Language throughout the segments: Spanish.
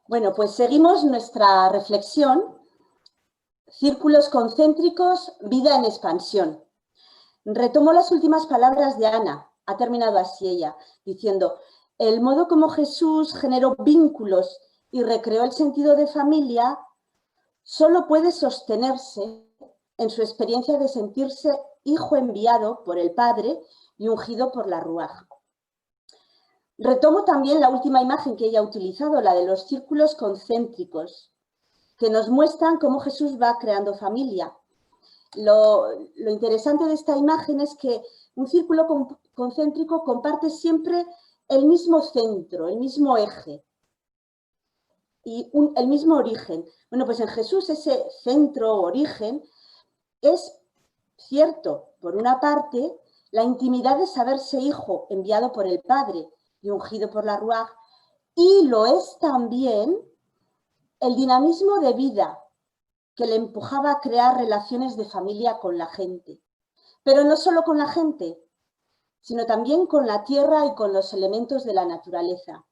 Bueno, pues seguimos nuestra reflexión. Círculos concéntricos, vida en expansión. Retomo las últimas palabras de Ana. Ha terminado así ella, diciendo: el modo como Jesús generó vínculos y recreó el sentido de familia solo puede sostenerse en su experiencia de sentirse hijo enviado por el Padre y ungido por la Ruaj. Retomo también la última imagen que ella ha utilizado, la de los círculos concéntricos, que nos muestran cómo Jesús va creando familia. Lo interesante de esta imagen es que un círculo concéntrico comparte siempre el mismo centro, el mismo eje y el mismo origen. Bueno, pues en Jesús ese centro o origen es cierto, por una parte, la intimidad de saberse hijo enviado por el Padre y ungido por la Ruaj, y lo es también el dinamismo de vida que le empujaba a crear relaciones de familia con la gente. Pero no solo con la gente, sino también con la tierra y con los elementos de la naturaleza.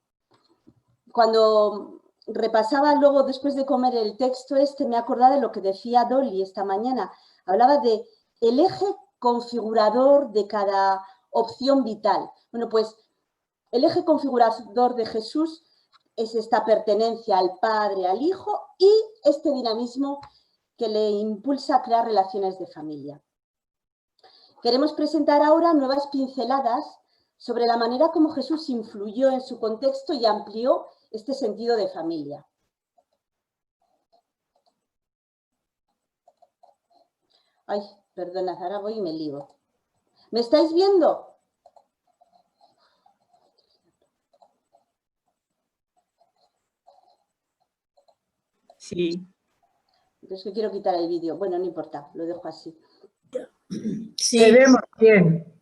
Cuando repasaba luego, después de comer, el texto me acordaba de lo que decía Dolly esta mañana. Hablaba de el eje configurador de cada opción vital. Bueno, pues el eje configurador de Jesús es esta pertenencia al Padre, al Hijo, y este dinamismo que le impulsa a crear relaciones de familia. Queremos presentar ahora nuevas pinceladas sobre la manera como Jesús influyó en su contexto y amplió este sentido de familia. Ay, perdonad, ahora voy y me lío. ¿Me estáis viendo? Sí. Es que quiero quitar el vídeo. Bueno, no importa, lo dejo así. Sí. Te vemos bien.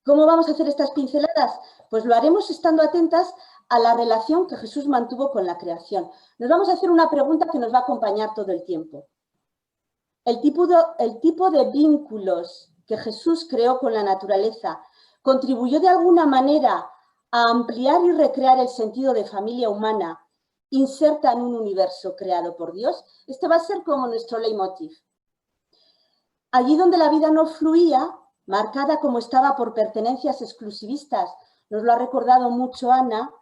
¿Cómo vamos a hacer estas pinceladas? Pues lo haremos estando atentas a la relación que Jesús mantuvo con la creación. Nos vamos a hacer una pregunta que nos va a acompañar todo el tiempo. El tipo de vínculos que Jesús creó con la naturaleza contribuyó de alguna manera a ampliar y recrear el sentido de familia humana inserta en un universo creado por Dios. Este va a ser como nuestro leitmotiv. Allí donde la vida no fluía, marcada como estaba por pertenencias exclusivistas, nos lo ha recordado mucho Ana,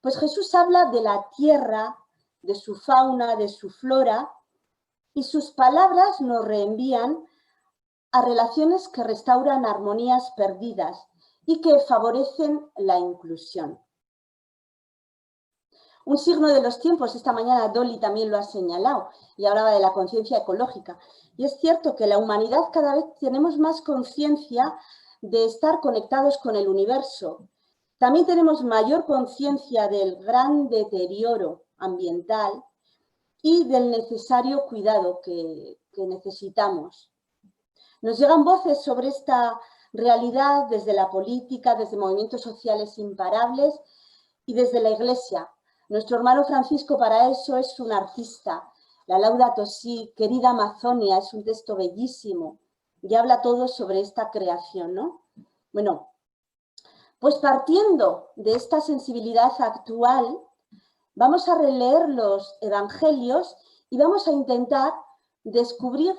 pues Jesús habla de la tierra, de su fauna, de su flora, y sus palabras nos reenvían a relaciones que restauran armonías perdidas y que favorecen la inclusión. Un signo de los tiempos, esta mañana Dolly también lo ha señalado y hablaba de la conciencia ecológica. Y es cierto que la humanidad cada vez tenemos más conciencia de estar conectados con el universo. También tenemos mayor conciencia del gran deterioro ambiental y del necesario cuidado que necesitamos. Nos llegan voces sobre esta realidad desde la política, desde movimientos sociales imparables y desde la Iglesia. Nuestro hermano Francisco para eso es un artista. La Laudato Si, querida Amazonia, es un texto bellísimo y habla todo sobre esta creación, ¿no? Bueno, pues partiendo de esta sensibilidad actual, vamos a releer los evangelios y vamos a intentar descubrir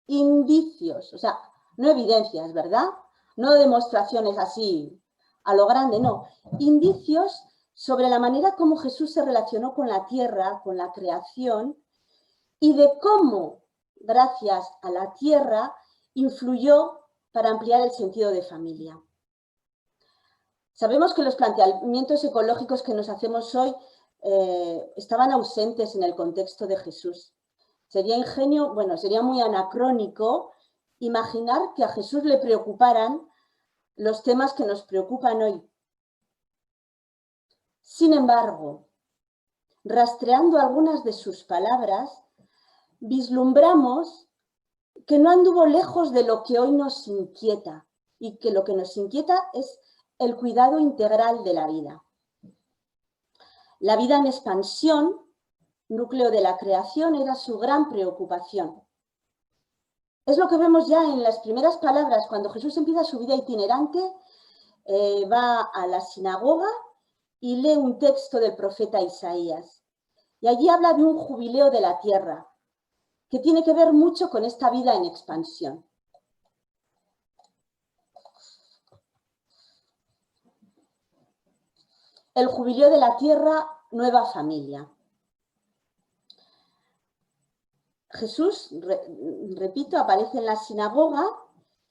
indicios, o sea, no evidencias, ¿verdad? No demostraciones así a lo grande, no. Indicios sobre la manera como Jesús se relacionó con la tierra, con la creación, y de cómo, gracias a la tierra, influyó para ampliar el sentido de familia. Sabemos que los planteamientos ecológicos que nos hacemos hoy estaban ausentes en el contexto de Jesús. Sería sería muy anacrónico imaginar que a Jesús le preocuparan los temas que nos preocupan hoy. Sin embargo, rastreando algunas de sus palabras, vislumbramos que no anduvo lejos de lo que hoy nos inquieta y que lo que nos inquieta es el cuidado integral de la vida. La vida en expansión, núcleo de la creación, era su gran preocupación. Es lo que vemos ya en las primeras palabras, cuando Jesús empieza su vida itinerante, va a la sinagoga y lee un texto del profeta Isaías. Y allí habla de un jubileo de la tierra, que tiene que ver mucho con esta vida en expansión. El jubileo de la tierra, nueva familia. Jesús, repito, aparece en la sinagoga,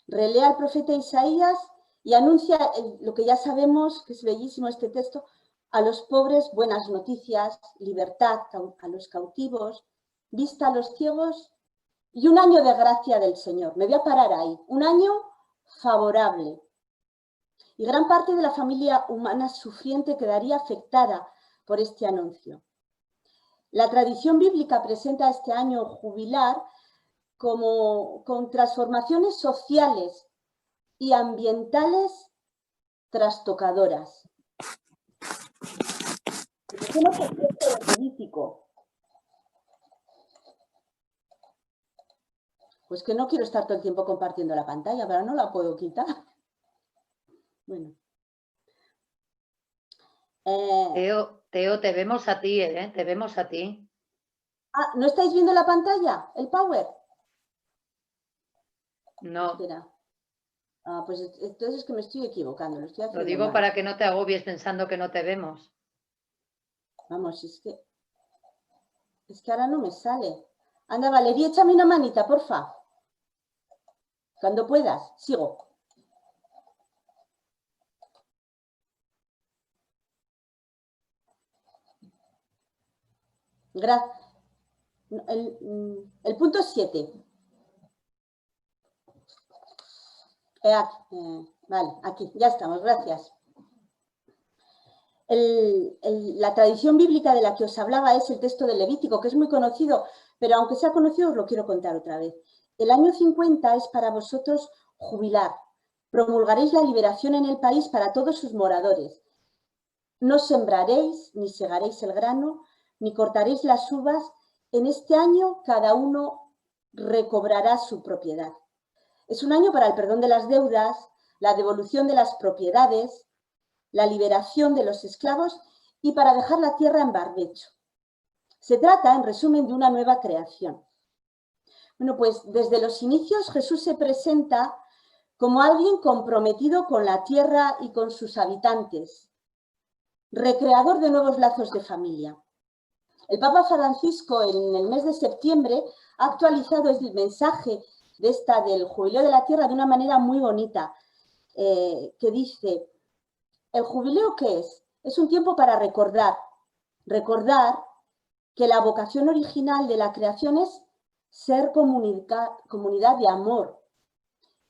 relee al profeta Isaías y anuncia lo que ya sabemos, que es bellísimo este texto: a los pobres buenas noticias, libertad a los cautivos, vista a los ciegos y un año de gracia del Señor. Me voy a parar ahí, un año favorable. Y gran parte de la familia humana sufriente quedaría afectada por este anuncio. La tradición bíblica presenta este año jubilar con transformaciones sociales y ambientales trastocadoras. Empecemos por el texto del Levítico. Pues que no quiero estar todo el tiempo compartiendo la pantalla, pero no la puedo quitar. Bueno. Teo, te vemos a ti, te vemos a ti. Ah, ¿no estáis viendo la pantalla? ¿El Power? No. Espera. Ah, pues entonces es que me estoy equivocando. Lo digo mal, para que no te agobies pensando que no te vemos. Vamos, es que ahora no me sale. Anda, Valeria, échame una manita, porfa. Cuando puedas, sigo. Gracias. El punto 7. Vale, aquí, ya estamos, gracias. La tradición bíblica de la que os hablaba es el texto del Levítico, que es muy conocido, pero aunque sea conocido os lo quiero contar otra vez. El año 50 es para vosotros jubilar. Promulgaréis la liberación en el país para todos sus moradores. No sembraréis, ni segaréis el grano, ni cortaréis las uvas. En este año cada uno recobrará su propiedad. Es un año para el perdón de las deudas, la devolución de las propiedades, la liberación de los esclavos y para dejar la tierra en barbecho. Se trata, en resumen, de una nueva creación. Bueno, pues desde los inicios Jesús se presenta como alguien comprometido con la tierra y con sus habitantes, recreador de nuevos lazos de familia. El Papa Francisco, en el mes de septiembre, ha actualizado el mensaje del jubileo de la tierra de una manera muy bonita, que dice: ¿el jubileo qué es? Es un tiempo para recordar que la vocación original de la creación es ser comunidad de amor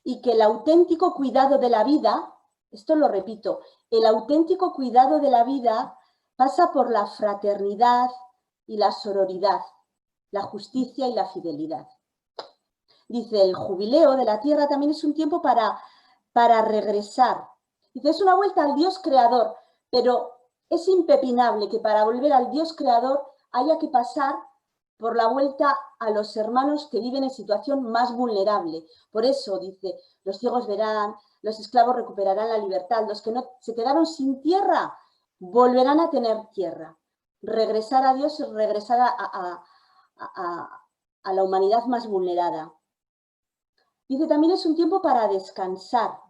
y que el auténtico cuidado de la vida, esto lo repito, el auténtico cuidado de la vida pasa por la fraternidad y la sororidad, la justicia y la fidelidad. Dice, el jubileo de la tierra también es un tiempo para regresar. Dice, es una vuelta al Dios creador, pero es impepinable que para volver al Dios creador haya que pasar por la vuelta a los hermanos que viven en situación más vulnerable. Por eso, dice, los ciegos verán, los esclavos recuperarán la libertad, los que no se quedaron sin tierra volverán a tener tierra. Regresar a Dios es regresar a la humanidad más vulnerada. Dice, también es un tiempo para descansar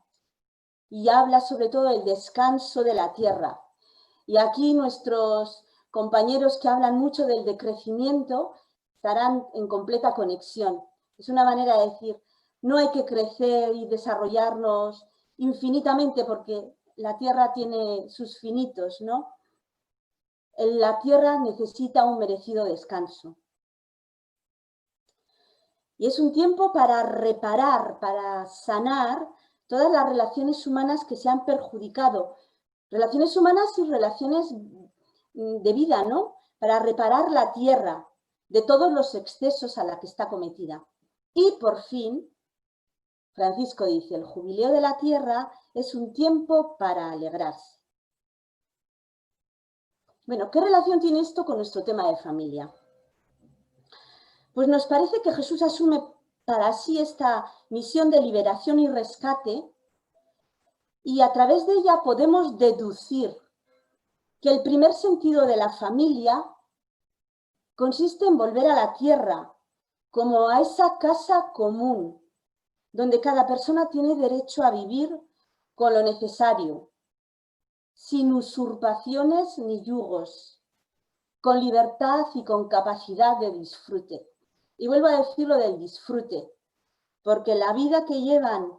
y habla sobre todo del descanso de la tierra. Y aquí nuestros compañeros que hablan mucho del decrecimiento estarán en completa conexión. Es una manera de decir, no hay que crecer y desarrollarnos infinitamente porque la tierra tiene sus finitos, ¿no? La tierra necesita un merecido descanso. Y es un tiempo para reparar, para sanar todas las relaciones humanas que se han perjudicado. Relaciones humanas y relaciones de vida, ¿no? Para reparar la tierra de todos los excesos a la que está cometida. Y por fin, Francisco dice, el jubileo de la tierra es un tiempo para alegrarse. Bueno, ¿qué relación tiene esto con nuestro tema de familia? Pues nos parece que Jesús asume para sí esta misión de liberación y rescate y a través de ella podemos deducir que el primer sentido de la familia consiste en volver a la tierra, como a esa casa común, donde cada persona tiene derecho a vivir con lo necesario, sin usurpaciones ni yugos, con libertad y con capacidad de disfrute. Y vuelvo a decir lo del disfrute, porque la vida que llevan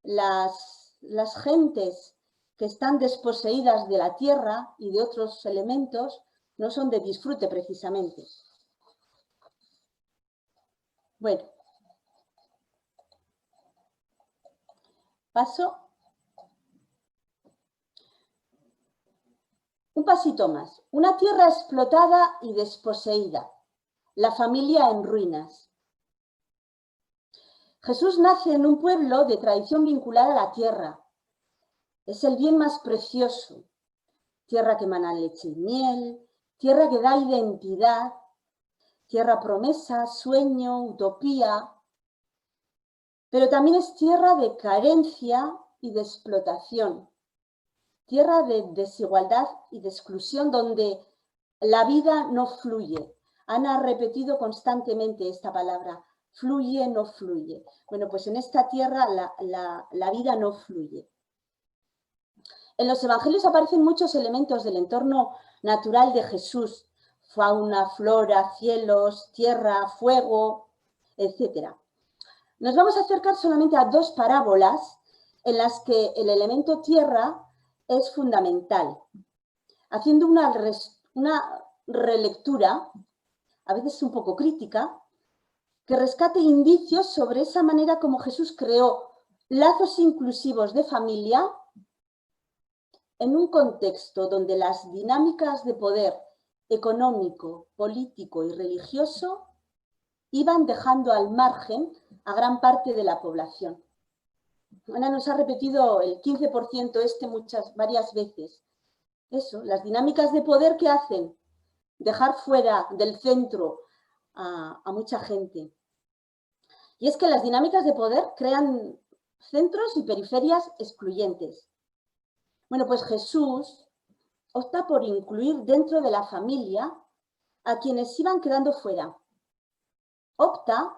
las gentes que están desposeídas de la tierra y de otros elementos no son de disfrute precisamente. Bueno, paso un pasito más. Una tierra explotada y desposeída, la familia en ruinas. Jesús nace en un pueblo de tradición vinculada a la tierra. Es el bien más precioso. Tierra que emana leche y miel, tierra que da identidad, tierra promesa, sueño, utopía. Pero también es tierra de carencia y de explotación. Tierra de desigualdad y de exclusión donde la vida no fluye. Ana ha repetido constantemente esta palabra, fluye, no fluye. Bueno, pues en esta tierra la vida no fluye. En los evangelios aparecen muchos elementos del entorno natural de Jesús, fauna, flora, cielos, tierra, fuego, etc. Nos vamos a acercar solamente a dos parábolas en las que el elemento tierra es fundamental, haciendo una relectura, a veces un poco crítica, que rescate indicios sobre esa manera como Jesús creó lazos inclusivos de familia en un contexto donde las dinámicas de poder económico, político y religioso iban dejando al margen a gran parte de la población. Ana nos ha repetido el 15% varias veces. Eso, las dinámicas de poder que hacen dejar fuera del centro a mucha gente. Y es que las dinámicas de poder crean centros y periferias excluyentes. Bueno, pues Jesús opta por incluir dentro de la familia a quienes iban quedando fuera. Opta,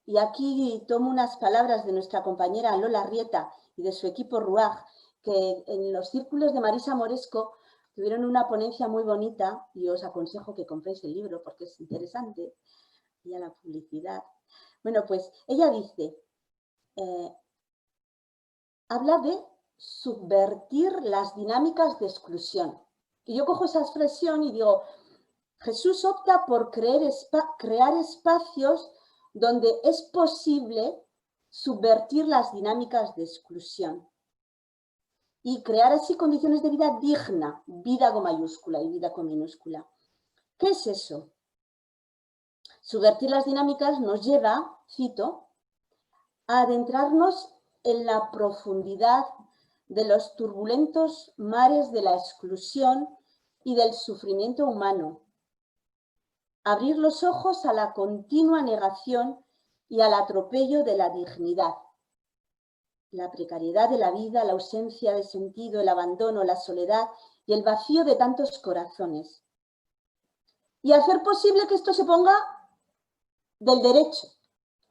y aquí tomo unas palabras de nuestra compañera Lola Rieta y de su equipo RUAG, que en los círculos de Marisa Moresco tuvieron una ponencia muy bonita y os aconsejo que compréis el libro porque es interesante, y a la publicidad. Bueno, pues ella dice, habla de subvertir las dinámicas de exclusión. Y yo cojo esa expresión y digo, Jesús opta por crear espacios donde es posible subvertir las dinámicas de exclusión y crear así condiciones de vida digna, vida con mayúscula y vida con minúscula. ¿Qué es eso? Subvertir las dinámicas nos lleva, cito, a adentrarnos en la profundidad de los turbulentos mares de la exclusión y del sufrimiento humano. Abrir los ojos a la continua negación y al atropello de la dignidad. La precariedad de la vida, la ausencia de sentido, el abandono, la soledad y el vacío de tantos corazones. Y hacer posible que esto se ponga del derecho.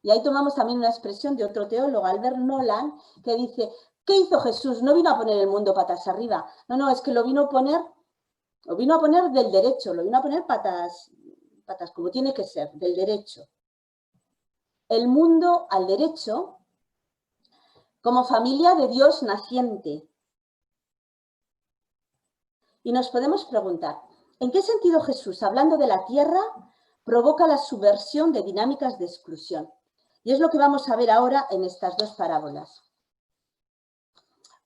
Y ahí tomamos también una expresión de otro teólogo, Albert Nolan, que dice, ¿qué hizo Jesús? No vino a poner el mundo patas arriba. No, es que lo vino a poner del derecho, lo vino a poner patas como tiene que ser, del derecho. El mundo al derecho como familia de Dios naciente. Y nos podemos preguntar, ¿en qué sentido Jesús, hablando de la tierra, provoca la subversión de dinámicas de exclusión? Y es lo que vamos a ver ahora en estas dos parábolas.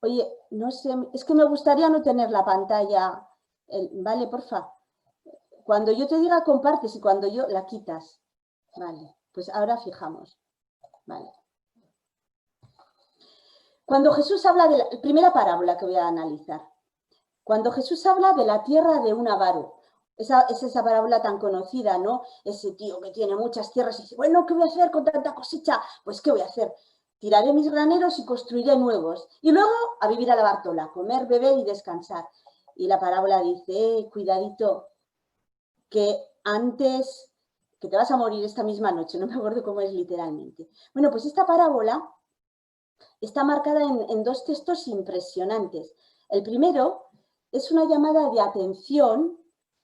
Oye, no sé, es que me gustaría no tener la pantalla, vale, porfa. Cuando yo te diga compartes y cuando yo la quitas. Vale, pues ahora fijamos. Vale. Cuando Jesús habla de la primera parábola que voy a analizar. Cuando Jesús habla de la tierra de un avaro. Es esa parábola tan conocida, ¿no? Ese tío que tiene muchas tierras y dice, bueno, ¿qué voy a hacer con tanta cosecha? Pues, ¿qué voy a hacer? Tiraré mis graneros y construiré nuevos. Y luego a vivir a la Bartola, comer, beber y descansar. Y la parábola dice, cuidadito, que antes, que te vas a morir esta misma noche, no me acuerdo cómo es literalmente. Bueno, pues esta parábola está marcada en dos textos impresionantes. El primero es una llamada de atención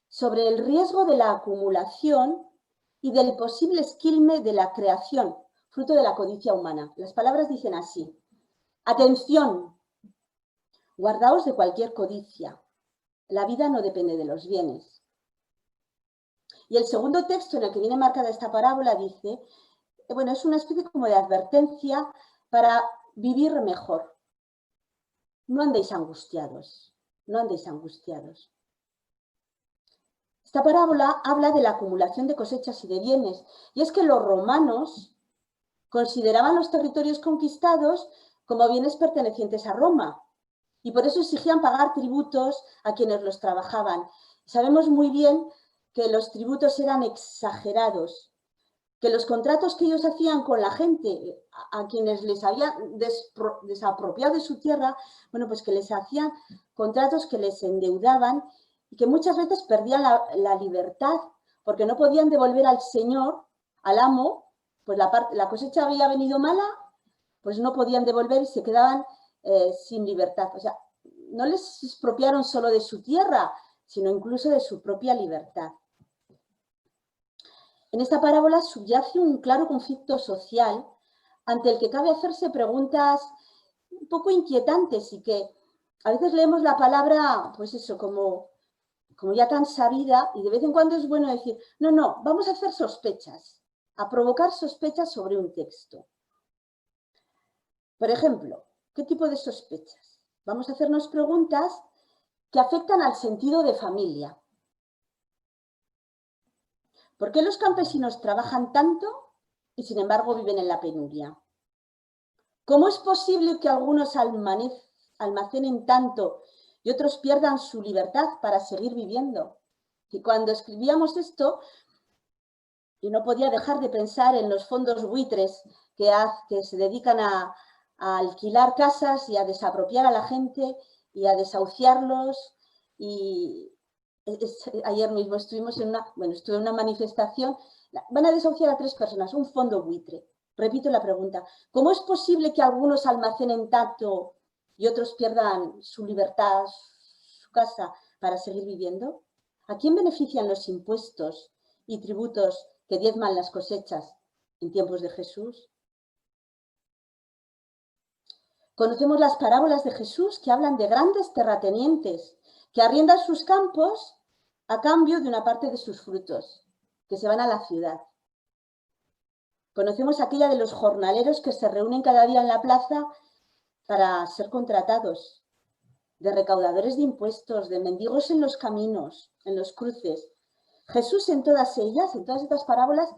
sobre el riesgo de la acumulación y del posible esquilme de la creación, fruto de la codicia humana. Las palabras dicen así: atención, guardaos de cualquier codicia. La vida no depende de los bienes. Y el segundo texto en el que viene marcada esta parábola dice, bueno, es una especie como de advertencia para vivir mejor. No andéis angustiados, no andéis angustiados. Esta parábola habla de la acumulación de cosechas y de bienes, y es que los romanos consideraban los territorios conquistados como bienes pertenecientes a Roma, y por eso exigían pagar tributos a quienes los trabajaban. Sabemos muy bien que los tributos eran exagerados, que los contratos que ellos hacían con la gente, a quienes les habían desapropiado de su tierra, bueno, pues que les hacían contratos que les endeudaban y que muchas veces perdían la libertad, porque no podían devolver al señor, al amo, pues la cosecha había venido mala, pues no podían devolver y se quedaban sin libertad. O sea, no les expropiaron solo de su tierra, sino incluso de su propia libertad. En esta parábola subyace un claro conflicto social ante el que cabe hacerse preguntas un poco inquietantes y que a veces leemos la palabra, pues eso, como ya tan sabida, y de vez en cuando es bueno decir, no, vamos a hacer sospechas, a provocar sospechas sobre un texto. Por ejemplo, ¿qué tipo de sospechas? Vamos a hacernos preguntas que afectan al sentido de familia. ¿Por qué los campesinos trabajan tanto y sin embargo viven en la penuria? ¿Cómo es posible que algunos almacenen tanto y otros pierdan su libertad para seguir viviendo? Y cuando escribíamos esto, yo no podía dejar de pensar en los fondos buitres que se dedican a alquilar casas y a desapropiar a la gente y a desahuciarlos. Y ayer mismo estuve en una manifestación. Van a desahuciar a 3 personas, un fondo buitre. Repito la pregunta, ¿cómo es posible que algunos almacenen tanto y otros pierdan su libertad, su casa, para seguir viviendo? ¿A quién benefician los impuestos y tributos que diezman las cosechas en tiempos de Jesús? Conocemos las parábolas de Jesús que hablan de grandes terratenientes que arriendan sus campos a cambio de una parte de sus frutos, que se van a la ciudad. Conocemos aquella de los jornaleros que se reúnen cada día en la plaza para ser contratados, de recaudadores de impuestos, de mendigos en los caminos, en los cruces. Jesús en todas ellas, en todas estas parábolas,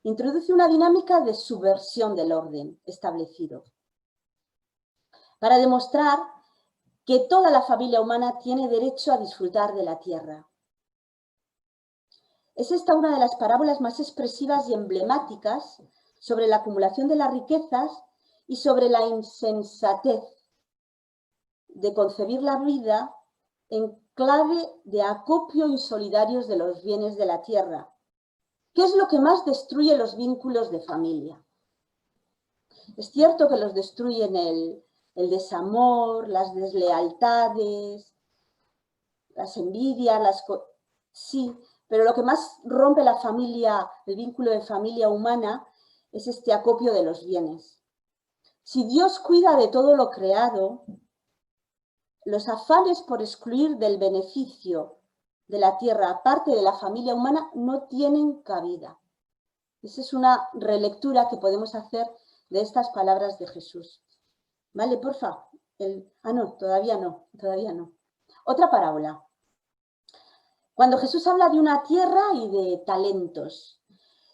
introduce una dinámica de subversión del orden establecido, para demostrar que toda la familia humana tiene derecho a disfrutar de la tierra. Es esta una de las parábolas más expresivas y emblemáticas sobre la acumulación de las riquezas y sobre la insensatez de concebir la vida en clave de acopio insolidarios de los bienes de la tierra. ¿Qué es lo que más destruye los vínculos de familia? Es cierto que los destruyen el desamor, las deslealtades, las envidias, sí, pero lo que más rompe la familia, el vínculo de familia humana, es este acopio de los bienes. Si Dios cuida de todo lo creado, los afanes por excluir del beneficio de la tierra parte de la familia humana no tienen cabida. Esa es una relectura que podemos hacer de estas palabras de Jesús. ¿Vale, porfa? No, todavía no. Otra parábola. Cuando Jesús habla de una tierra y de talentos.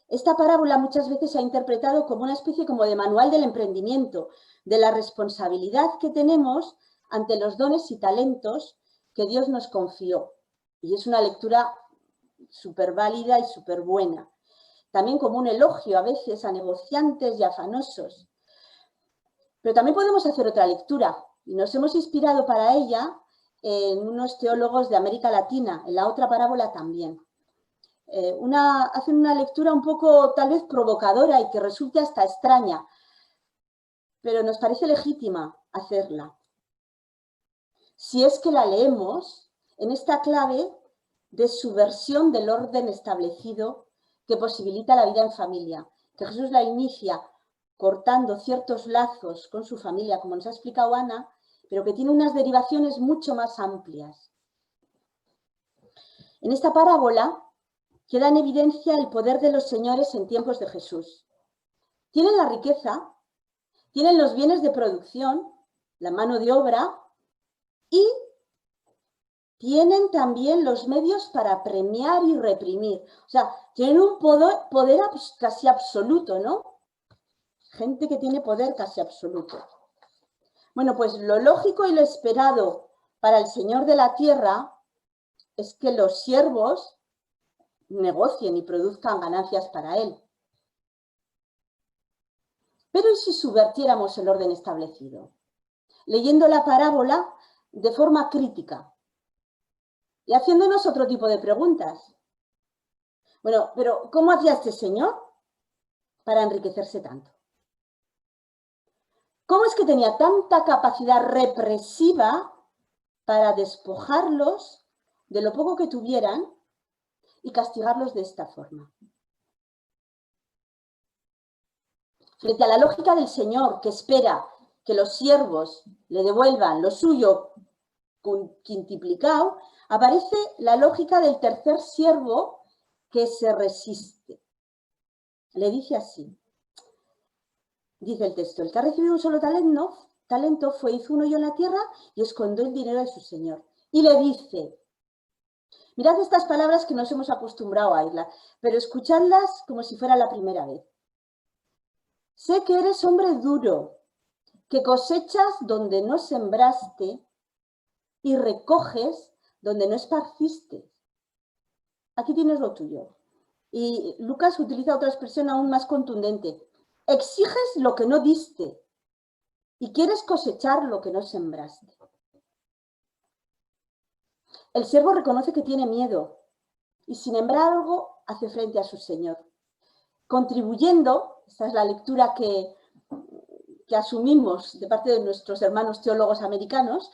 Esta parábola muchas veces se ha interpretado como una especie como de manual del emprendimiento, de la responsabilidad que tenemos ante los dones y talentos que Dios nos confió. Y es una lectura súper válida y súper buena. También como un elogio a veces a negociantes y afanosos. Pero también podemos hacer otra lectura y nos hemos inspirado para ella en unos teólogos de América Latina, en la otra parábola también. Hacen una lectura un poco tal vez provocadora y que resulte hasta extraña, pero nos parece legítima hacerla. Si es que la leemos en esta clave de subversión del orden establecido que posibilita la vida en familia, que Jesús la inicia cortando ciertos lazos con su familia, como nos ha explicado Ana, pero que tiene unas derivaciones mucho más amplias. En esta parábola queda en evidencia el poder de los señores en tiempos de Jesús. Tienen la riqueza, tienen los bienes de producción, la mano de obra y tienen también los medios para premiar y reprimir. O sea, tienen un poder casi absoluto, ¿no? Gente que tiene poder casi absoluto. Bueno, pues lo lógico y lo esperado para el Señor de la tierra es que los siervos negocien y produzcan ganancias para él. Pero ¿y si subvertiéramos el orden establecido? Leyendo la parábola de forma crítica y haciéndonos otro tipo de preguntas. Bueno, pero ¿cómo hacía este señor para enriquecerse tanto? ¿Cómo es que tenía tanta capacidad represiva para despojarlos de lo poco que tuvieran y castigarlos de esta forma? Frente a la lógica del Señor, que espera que los siervos le devuelvan lo suyo quintuplicado, aparece la lógica del tercer siervo que se resiste. Le dice así, dice el texto: el que ha recibido un solo talento fue, hizo un hoyo en la tierra y escondió el dinero de su señor. Y le dice, mirad estas palabras que nos hemos acostumbrado a oírlas, pero escuchadlas como si fuera la primera vez. Sé que eres hombre duro, que cosechas donde no sembraste y recoges donde no esparciste. Aquí tienes lo tuyo. Y Lucas utiliza otra expresión aún más contundente. Exiges lo que no diste y quieres cosechar lo que no sembraste. El siervo reconoce que tiene miedo y sin embargo hace frente a su señor, contribuyendo, esta es la lectura que asumimos de parte de nuestros hermanos teólogos americanos,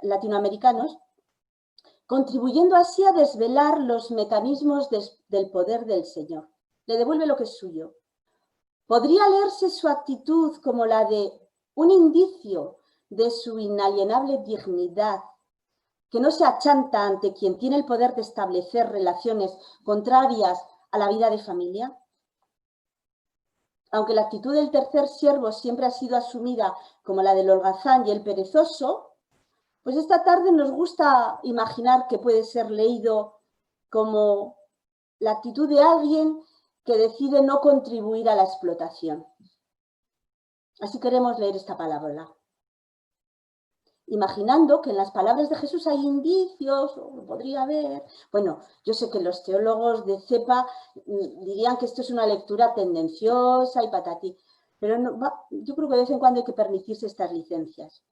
latinoamericanos, contribuyendo así a desvelar los mecanismos del poder del Señor. Le devuelve lo que es suyo. Podría leerse su actitud como la de un indicio de su inalienable dignidad, que no se achanta ante quien tiene el poder de establecer relaciones contrarias a la vida de familia. Aunque la actitud del tercer siervo siempre ha sido asumida como la del holgazán y el perezoso, pues esta tarde nos gusta imaginar que puede ser leído como la actitud de alguien que decide no contribuir a la explotación. Así queremos leer esta palabra, imaginando que en las palabras de Jesús hay indicios, o podría haber. Bueno, yo sé que los teólogos de cepa dirían que esto es una lectura tendenciosa y patatí, pero no, yo creo que de vez en cuando hay que permitirse estas licencias.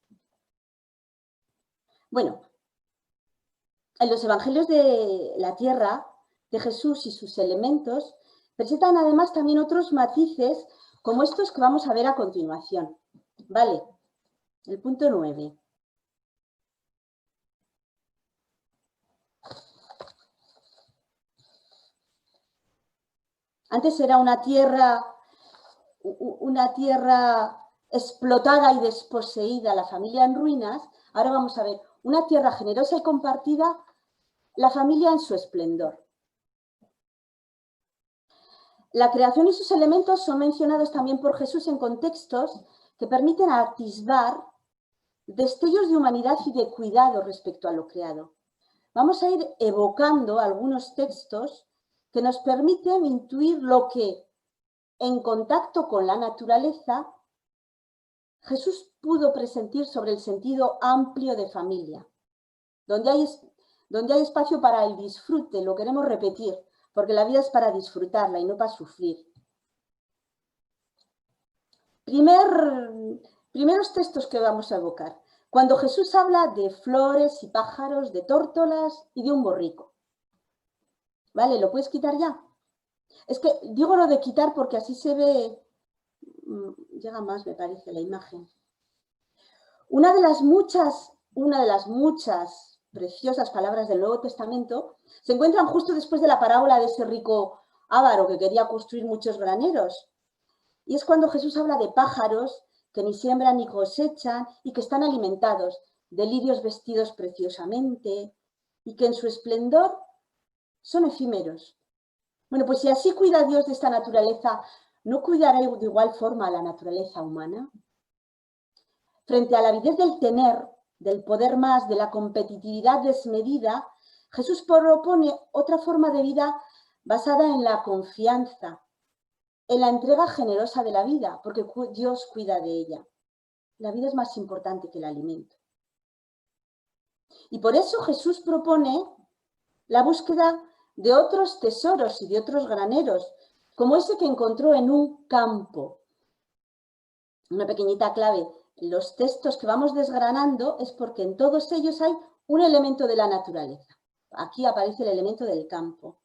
Bueno, en los evangelios de la tierra de Jesús y sus elementos presentan además también otros matices como estos que vamos a ver a continuación. Vale, el punto 9. Antes era una tierra explotada y desposeída, la familia en ruinas. Ahora vamos a ver una tierra generosa y compartida, la familia en su esplendor. La creación y sus elementos son mencionados también por Jesús en contextos que permiten atisbar destellos de humanidad y de cuidado respecto a lo creado. Vamos a ir evocando algunos textos que nos permiten intuir lo que, en contacto con la naturaleza, Jesús pudo presentir sobre el sentido amplio de familia, donde hay espacio para el disfrute, lo queremos repetir, porque la vida es para disfrutarla y no para sufrir. Primeros textos que vamos a evocar. cuando Jesús habla de flores y pájaros, de tórtolas y de un borrico. ¿Vale? ¿Lo puedes quitar ya? Es que digo lo de quitar porque así se ve, llega más, me parece, la imagen. Una de las muchas preciosas palabras del Nuevo Testamento se encuentran justo después de la parábola de ese rico avaro que quería construir muchos graneros. Y es cuando Jesús habla de pájaros que ni siembran ni cosechan y que están alimentados, de lirios vestidos preciosamente y que en su esplendor son efímeros. Bueno, pues si así cuida Dios de esta naturaleza, ¿no cuidará de igual forma la naturaleza humana? Frente a la avidez del tener, del poder más, de la competitividad desmedida, Jesús propone otra forma de vida basada en la confianza, en la entrega generosa de la vida, porque Dios cuida de ella. La vida es más importante que el alimento. Y por eso Jesús propone la búsqueda de otros tesoros y de otros graneros, como ese que encontró en un campo. Una pequeñita clave: los textos que vamos desgranando es porque en todos ellos hay un elemento de la naturaleza. Aquí aparece el elemento del campo.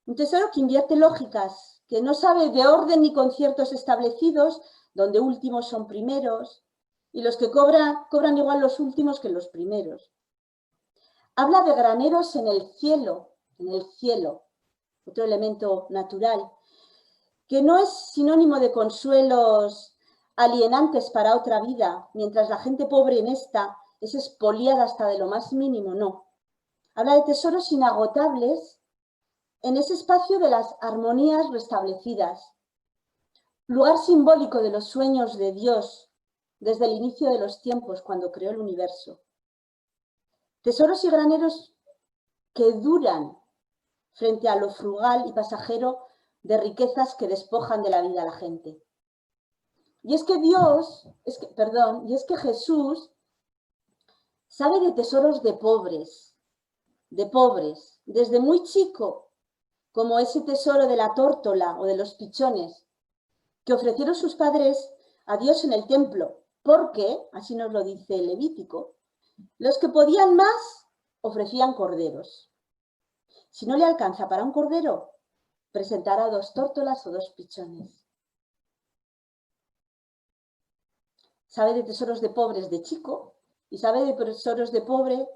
Un tesoro que invierte lógicas, que no sabe de orden ni conciertos establecidos, donde últimos son primeros, y los que cobran igual los últimos que los primeros. Habla de graneros en el cielo, otro elemento natural, que no es sinónimo de consuelos alienantes para otra vida, mientras la gente pobre en esta es expoliada hasta de lo más mínimo, no. Habla de tesoros inagotables en ese espacio de las armonías restablecidas, lugar simbólico de los sueños de Dios desde el inicio de los tiempos, cuando creó el universo. Tesoros y graneros que duran frente a lo frugal y pasajero de riquezas que despojan de la vida a la gente. Y es que Jesús sabe de tesoros de pobres, desde muy chico, como ese tesoro de la tórtola o de los pichones, que ofrecieron sus padres a Dios en el templo, porque, así nos lo dice el Levítico, los que podían más ofrecían corderos. Si no le alcanza para un cordero, presentará 2 tórtolas o 2 pichones. Sabe de tesoros de pobres de chico y sabe de tesoros de pobre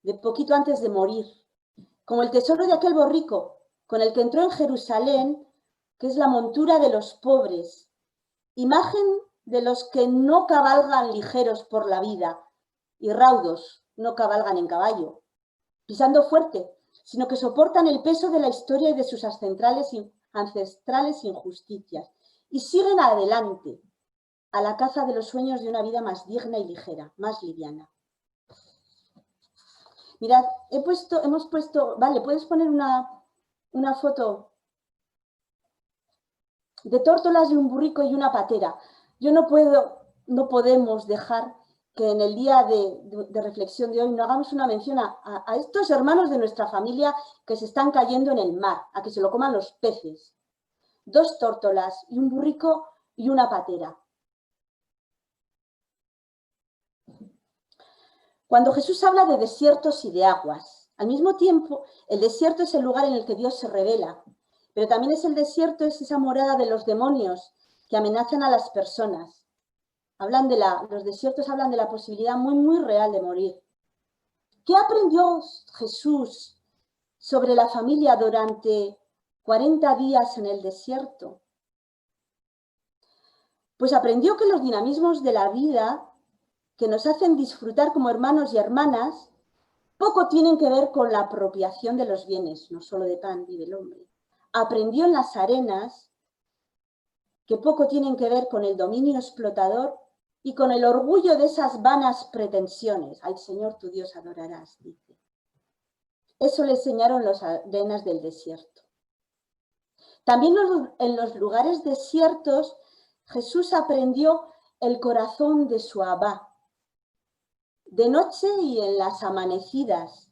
de poquito antes de morir, como el tesoro de aquel borrico con el que entró en Jerusalén, que es la montura de los pobres, imagen de los que no cabalgan ligeros por la vida y raudos, no cabalgan en caballo, pisando fuerte, sino que soportan el peso de la historia y de sus ancestrales injusticias y siguen adelante a la caza de los sueños de una vida más digna y ligera, más liviana. Mirad, hemos puesto, vale, puedes poner una foto de tórtolas y un burrico y una patera. No podemos dejar que en el día de reflexión de hoy no hagamos una mención a estos hermanos de nuestra familia que se están cayendo en el mar, a que se lo coman los peces. 2 tórtolas y un burrico y una patera. Cuando Jesús habla de desiertos y de aguas, al mismo tiempo el desierto es el lugar en el que Dios se revela, pero también es esa morada de los demonios que amenazan a las personas. Los desiertos hablan de la posibilidad muy, muy real de morir. ¿Qué aprendió Jesús sobre la familia durante 40 días en el desierto? Pues aprendió que los dinamismos de la vida que nos hacen disfrutar como hermanos y hermanas poco tienen que ver con la apropiación de los bienes, no solo de pan vive el hombre. Aprendió en las arenas que poco tienen que ver con el dominio explotador y con el orgullo de esas vanas pretensiones. Al Señor tu Dios adorarás, dice. Eso le enseñaron las arenas del desierto. También en los lugares desiertos, Jesús aprendió el corazón de su Abba, de noche y en las amanecidas.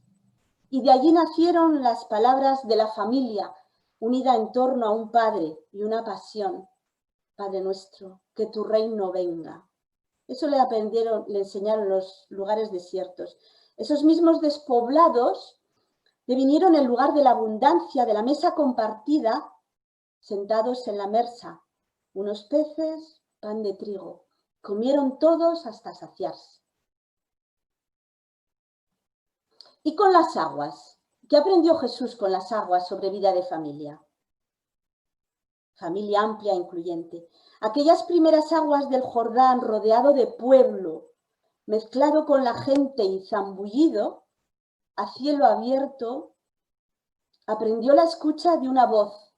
Y de allí nacieron las palabras de la familia, unida en torno a un Padre y una pasión. Padre nuestro, que tu reino venga. Eso le enseñaron los lugares desiertos. Esos mismos despoblados le vinieron en lugar de la abundancia de la mesa compartida, sentados en la mesa, unos peces, pan de trigo. Comieron todos hasta saciarse. ¿Y con las aguas? ¿Qué aprendió Jesús con las aguas sobre vida de familia? Familia amplia e incluyente. Aquellas primeras aguas del Jordán rodeado de pueblo, mezclado con la gente y zambullido, a cielo abierto, aprendió la escucha de una voz,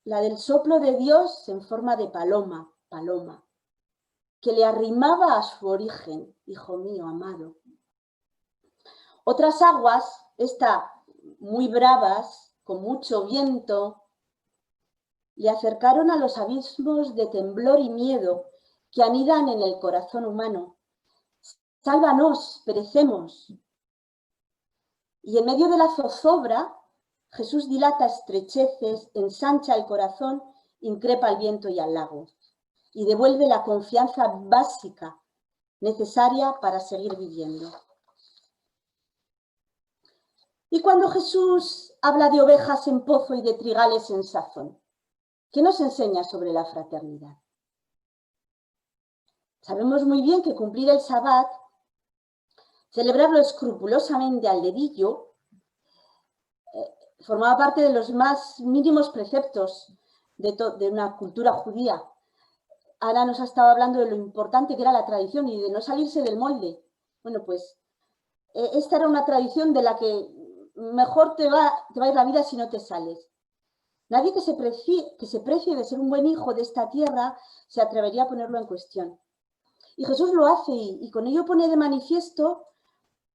la del soplo de Dios en forma de paloma, paloma, que le arrimaba a su origen, hijo mío amado. Otras aguas, muy bravas, con mucho viento, le acercaron a los abismos de temblor y miedo que anidan en el corazón humano. Sálvanos, perecemos. Y en medio de la zozobra, Jesús dilata estrecheces, ensancha el corazón, increpa al viento y al lago y devuelve la confianza básica necesaria para seguir viviendo. Y cuando Jesús habla de ovejas en pozo y de trigales en sazón, ¿qué nos enseña sobre la fraternidad? Sabemos muy bien que cumplir el Sabbat, celebrarlo escrupulosamente al dedillo, formaba parte de los más mínimos preceptos de una cultura judía. Ana nos ha estado hablando de lo importante que era la tradición y de no salirse del molde. Bueno, pues esta era una tradición de la que mejor te va a ir la vida si no te sales. Nadie que se precie de ser un buen hijo de esta tierra se atrevería a ponerlo en cuestión. Y Jesús lo hace y con ello pone de manifiesto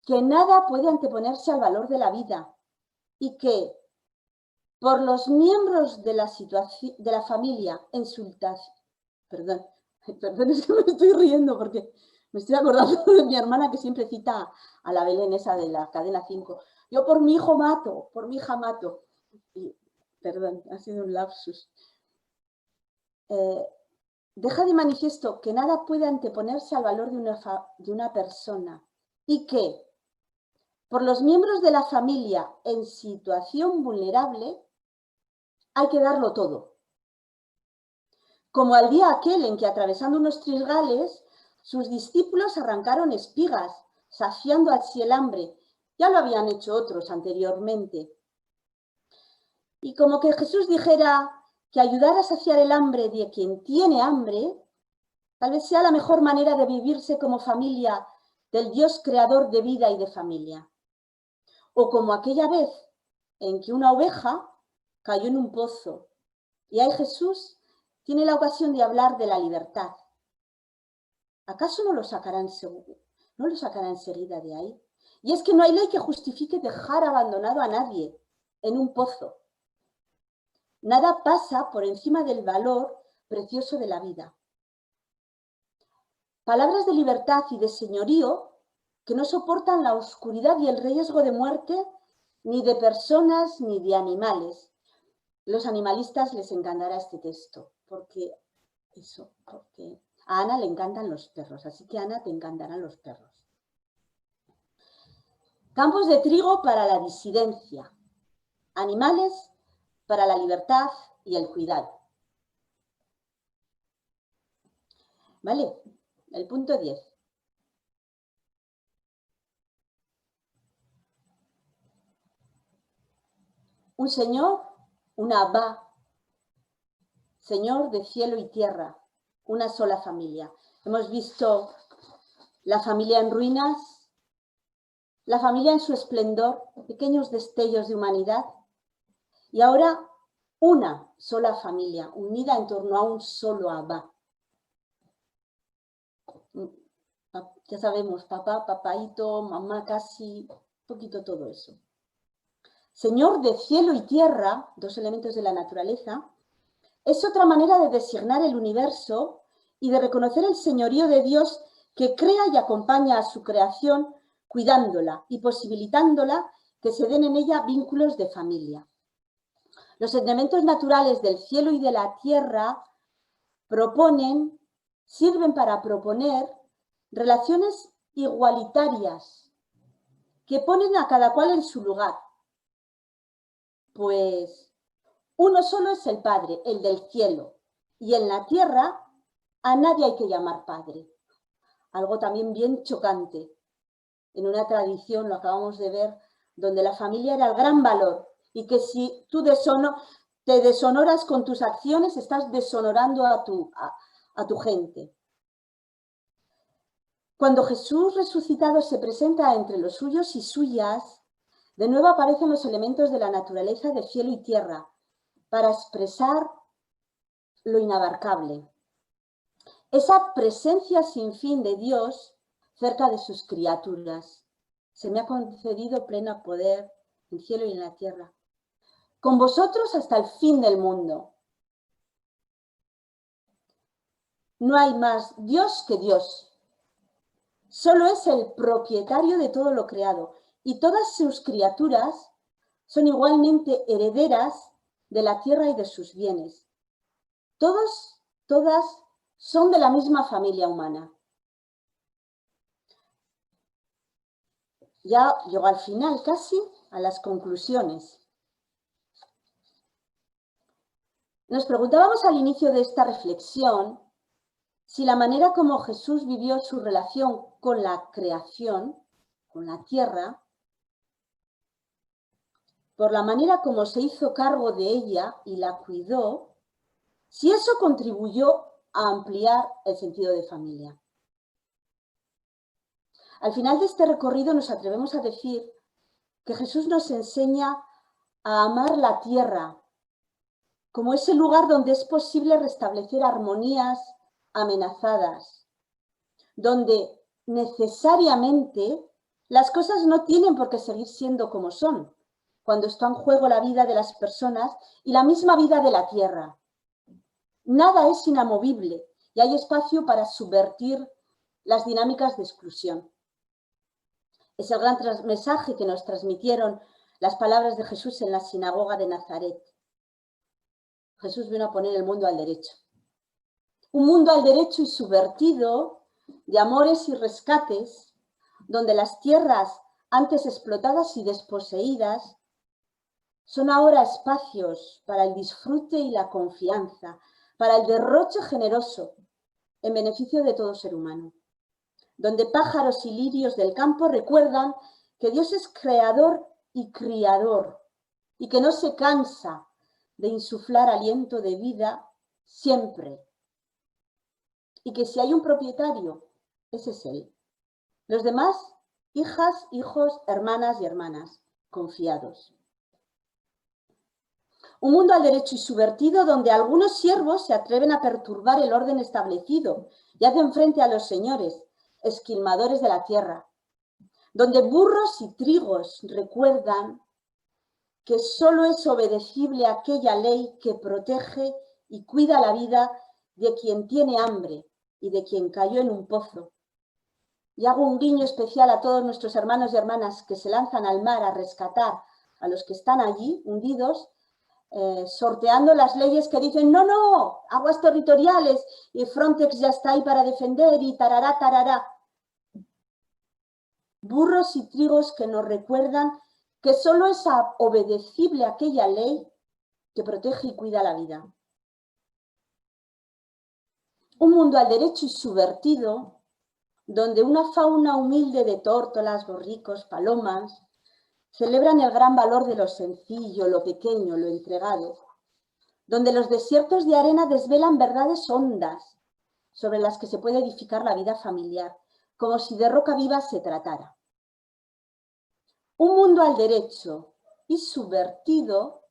que nada puede anteponerse al valor de la vida y que por los miembros de la familia perdón, es que me estoy riendo porque me estoy acordando de mi hermana que siempre cita a la Belén esa de la cadena 5. Yo por mi hijo mato, por mi hija mato. Y, perdón, ha sido un lapsus. Deja de manifiesto que nada puede anteponerse al valor de una persona y que por los miembros de la familia en situación vulnerable hay que darlo todo. Como al día aquel en que atravesando unos trigales sus discípulos arrancaron espigas, saciando así el hambre. Ya lo habían hecho otros anteriormente. Y como que Jesús dijera que ayudar a saciar el hambre de quien tiene hambre, tal vez sea la mejor manera de vivirse como familia del Dios creador de vida y de familia. O como aquella vez en que una oveja cayó en un pozo y ahí Jesús tiene la ocasión de hablar de la libertad. ¿Acaso no lo sacarán enseguida de ahí? Y es que no hay ley que justifique dejar abandonado a nadie en un pozo. Nada pasa por encima del valor precioso de la vida. Palabras de libertad y de señorío que no soportan la oscuridad y el riesgo de muerte ni de personas ni de animales. Los animalistas les encantará este texto, porque a Ana le encantan los perros, así que Ana, te encantarán los perros. Campos de trigo para la disidencia, animales para la libertad y el cuidado. ¿Vale? El punto 10. Un Señor, un Abba, Señor de cielo y tierra, una sola familia. Hemos visto la familia en ruinas, la familia en su esplendor, pequeños destellos de humanidad, y ahora una sola familia, unida en torno a un solo Abba. Ya sabemos, papá, papaíto, mamá, casi, un poquito todo eso. Señor de cielo y tierra, dos elementos de la naturaleza, es otra manera de designar el universo y de reconocer el señorío de Dios que crea y acompaña a su creación, cuidándola y posibilitándola que se den en ella vínculos de familia. Los elementos naturales del cielo y de la tierra sirven para proponer relaciones igualitarias que ponen a cada cual en su lugar. Pues uno solo es el Padre, el del cielo, y en la tierra a nadie hay que llamar Padre. Algo también bien chocante. En una tradición, lo acabamos de ver, donde la familia era el gran valor y que si tú te deshonoras con tus acciones, estás deshonorando a tu gente. Cuando Jesús resucitado se presenta entre los suyos y suyas, de nuevo aparecen los elementos de la naturaleza de cielo y tierra para expresar lo inabarcable. Esa presencia sin fin de Dios cerca de sus criaturas. Se me ha concedido pleno poder en el cielo y en la tierra. Con vosotros hasta el fin del mundo. No hay más Dios que Dios. Solo es el propietario de todo lo creado y todas sus criaturas son igualmente herederas de la tierra y de sus bienes. Todas son de la misma familia humana. Ya llego al final casi, a las conclusiones. Nos preguntábamos al inicio de esta reflexión si la manera como Jesús vivió su relación con la creación, con la tierra, por la manera como se hizo cargo de ella y la cuidó, si eso contribuyó a ampliar el sentido de familia. Al final de este recorrido nos atrevemos a decir que Jesús nos enseña a amar la tierra como ese lugar donde es posible restablecer armonías amenazadas, donde necesariamente las cosas no tienen por qué seguir siendo como son, cuando está en juego la vida de las personas y la misma vida de la tierra. Nada es inamovible y hay espacio para subvertir las dinámicas de exclusión. Es el gran mensaje que nos transmitieron las palabras de Jesús en la sinagoga de Nazaret. Jesús vino a poner el mundo al derecho. Un mundo al derecho y subvertido de amores y rescates, donde las tierras antes explotadas y desposeídas son ahora espacios para el disfrute y la confianza, para el derroche generoso en beneficio de todo ser humano, donde pájaros y lirios del campo recuerdan que Dios es creador y criador y que no se cansa de insuflar aliento de vida siempre. Y que si hay un propietario, ese es Él. Los demás, hijas, hijos, hermanas y hermanas, confiados. Un mundo al derecho y subvertido donde algunos siervos se atreven a perturbar el orden establecido y hacen frente a los señores, esquilmadores de la tierra. Donde burros y trigos recuerdan que solo es obedecible aquella ley que protege y cuida la vida de quien tiene hambre y de quien cayó en un pozo. Y hago un guiño especial a todos nuestros hermanos y hermanas que se lanzan al mar a rescatar a los que están allí hundidos, sorteando las leyes que dicen no, aguas territoriales y Frontex ya está ahí para defender y tarará, tarará. Burros y trigos que nos recuerdan que solo es obedecible aquella ley que protege y cuida la vida. Un mundo al derecho y subvertido, donde una fauna humilde de tórtolas, borricos, palomas, celebran el gran valor de lo sencillo, lo pequeño, lo entregado, donde los desiertos de arena desvelan verdades hondas sobre las que se puede edificar la vida familiar, como si de roca viva se tratara. Un mundo al derecho y subvertido,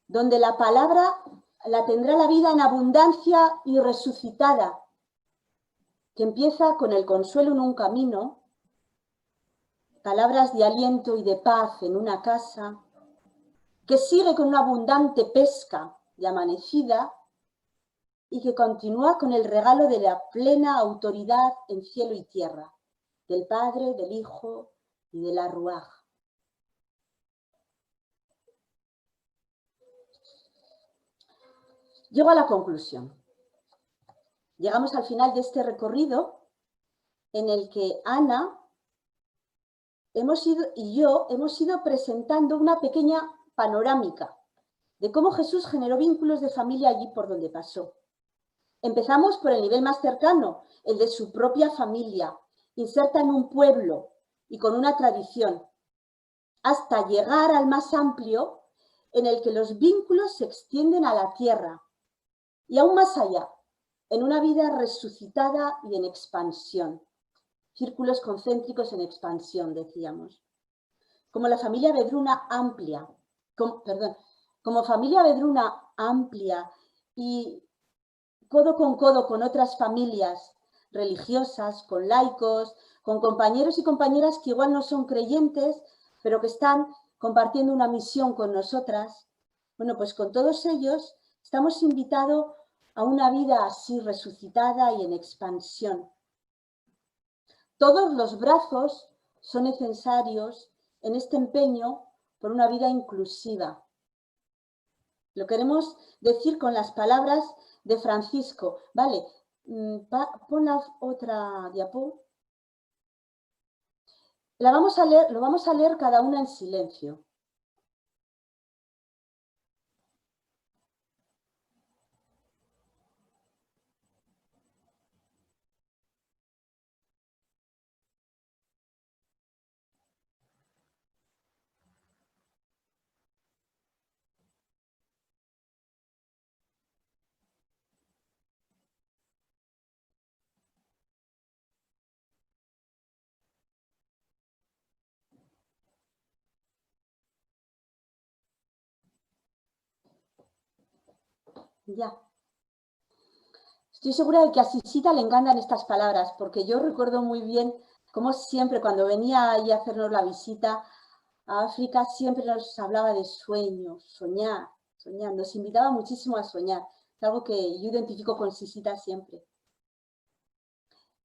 donde la palabra la tendrá la vida en abundancia y resucitada, que empieza con el consuelo en un camino, palabras de aliento y de paz en una casa, que sigue con una abundante pesca de amanecida y que continúa con el regalo de la plena autoridad en cielo y tierra, del Padre, del Hijo y de la Ruaj. Llego a la conclusión. Llegamos al final de este recorrido en el que Ana y yo hemos ido presentando una pequeña panorámica de cómo Jesús generó vínculos de familia allí por donde pasó. Empezamos por el nivel más cercano, el de su propia familia, inserta en un pueblo y con una tradición, hasta llegar al más amplio, en el que los vínculos se extienden a la tierra y aún más allá, en una vida resucitada y en expansión. Círculos concéntricos en expansión, decíamos. Como la familia Vedruna amplia, como familia Vedruna amplia y codo con otras familias religiosas, con laicos, con compañeros y compañeras que igual no son creyentes, pero que están compartiendo una misión con nosotras. Bueno, pues con todos ellos estamos invitados a una vida así resucitada y en expansión. Todos los brazos son necesarios en este empeño por una vida inclusiva. Lo queremos decir con las palabras de Francisco. Vale, pon la otra diapo. Lo vamos a leer cada una en silencio. Ya. Estoy segura de que a Sisita le encantan estas palabras, porque yo recuerdo muy bien cómo siempre cuando venía ahí a hacernos la visita a África, siempre nos hablaba de sueños, soñar, soñar. Nos invitaba muchísimo a soñar. Es algo que yo identifico con Sisita siempre.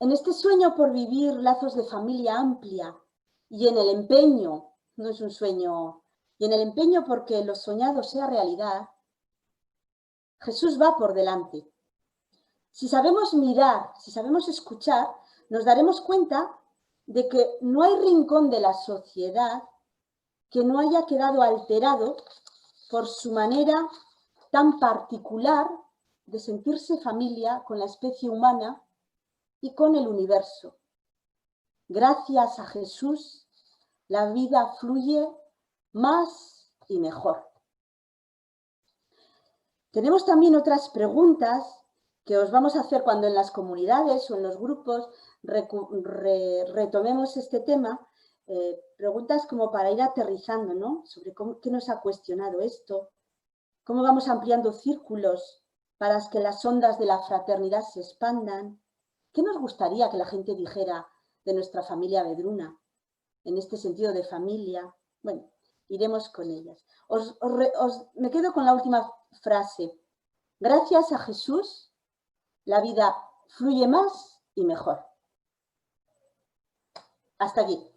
En este sueño por vivir lazos de familia amplia y en el empeño, no es un sueño, y en el empeño porque lo soñado sea realidad, Jesús va por delante. Si sabemos mirar, si sabemos escuchar, nos daremos cuenta de que no hay rincón de la sociedad que no haya quedado alterado por su manera tan particular de sentirse familia con la especie humana y con el universo. Gracias a Jesús, la vida fluye más y mejor. Tenemos también otras preguntas que os vamos a hacer cuando en las comunidades o en los grupos retomemos este tema, preguntas como para ir aterrizando, ¿no? Sobre qué nos ha cuestionado esto, cómo vamos ampliando círculos para que las ondas de la fraternidad se expandan, qué nos gustaría que la gente dijera de nuestra familia Vedruna, en este sentido de familia. Bueno, iremos con ellas. Me quedo con la última frase. Gracias a Jesús, la vida fluye más y mejor. Hasta aquí.